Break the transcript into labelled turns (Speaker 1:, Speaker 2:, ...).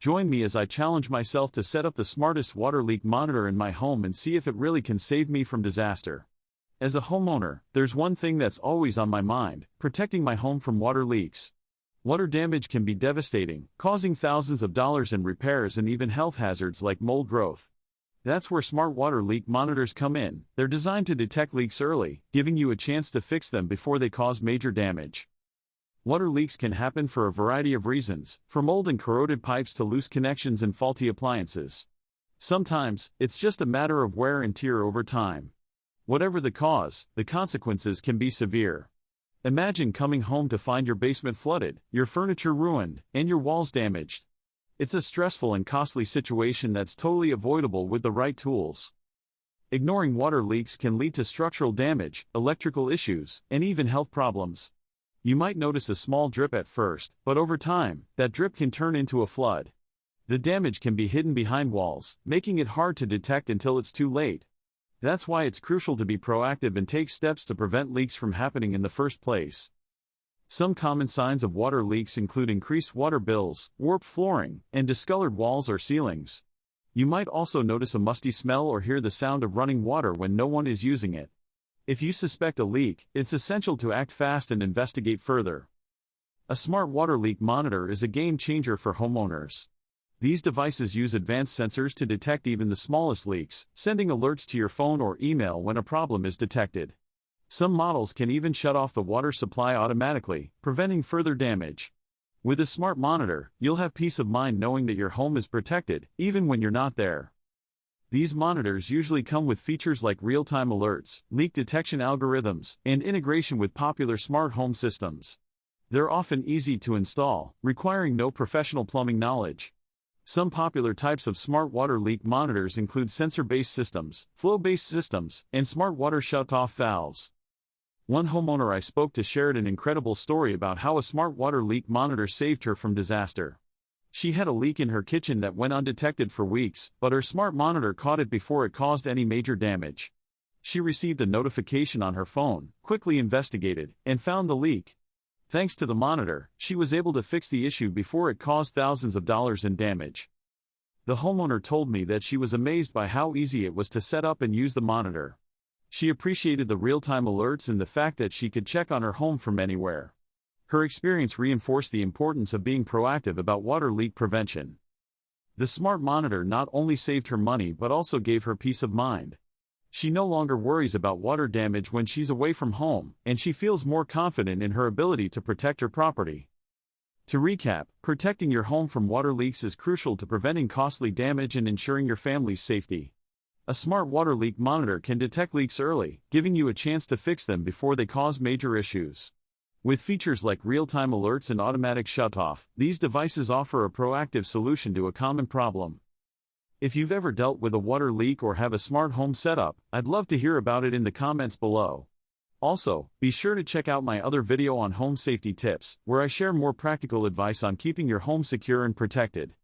Speaker 1: Join me as I challenge myself to set up the smartest water leak monitor in my home and see if it really can save me from disaster. As a homeowner, there's one thing that's always on my mind: protecting my home from water leaks. Water damage can be devastating, causing thousands of dollars in repairs and even health hazards like mold growth. That's where smart water leak monitors come in. They're designed to detect leaks early, giving you a chance to fix them before they cause major damage. Water leaks can happen for a variety of reasons, from mold and corroded pipes to loose connections and faulty appliances. Sometimes, it's just a matter of wear and tear over time. Whatever the cause, the consequences can be severe. Imagine coming home to find your basement flooded, your furniture ruined, and your walls damaged. It's a stressful and costly situation that's totally avoidable with the right tools. Ignoring water leaks can lead to structural damage, electrical issues, and even health problems. You might notice a small drip at first, but over time, that drip can turn into a flood. The damage can be hidden behind walls, making it hard to detect until it's too late. That's why it's crucial to be proactive and take steps to prevent leaks from happening in the first place. Some common signs of water leaks include increased water bills, warped flooring, and discolored walls or ceilings. You might also notice a musty smell or hear the sound of running water when no one is using it. If you suspect a leak, it's essential to act fast and investigate further. A smart water leak monitor is a game changer for homeowners. These devices use advanced sensors to detect even the smallest leaks, sending alerts to your phone or email when a problem is detected. Some models can even shut off the water supply automatically, preventing further damage. With a smart monitor, you'll have peace of mind knowing that your home is protected, even when you're not there. These monitors usually come with features like real-time alerts, leak detection algorithms, and integration with popular smart home systems. They're often easy to install, requiring no professional plumbing knowledge. Some popular types of smart water leak monitors include sensor-based systems, flow-based systems, and smart water shut-off valves. One homeowner I spoke to shared an incredible story about how a smart water leak monitor saved her from disaster. She had a leak in her kitchen that went undetected for weeks, but her smart monitor caught it before it caused any major damage. She received a notification on her phone, quickly investigated, and found the leak. Thanks to the monitor, she was able to fix the issue before it caused thousands of dollars in damage. The homeowner told me that she was amazed by how easy it was to set up and use the monitor. She appreciated the real-time alerts and the fact that she could check on her home from anywhere. Her experience reinforced the importance of being proactive about water leak prevention. The smart monitor not only saved her money but also gave her peace of mind. She no longer worries about water damage when she's away from home, and she feels more confident in her ability to protect her property. To recap, protecting your home from water leaks is crucial to preventing costly damage and ensuring your family's safety. A smart water leak monitor can detect leaks early, giving you a chance to fix them before they cause major issues. With features like real-time alerts and automatic shut-off, these devices offer a proactive solution to a common problem. If you've ever dealt with a water leak or have a smart home setup, I'd love to hear about it in the comments below. Also, be sure to check out my other video on home safety tips, where I share more practical advice on keeping your home secure and protected.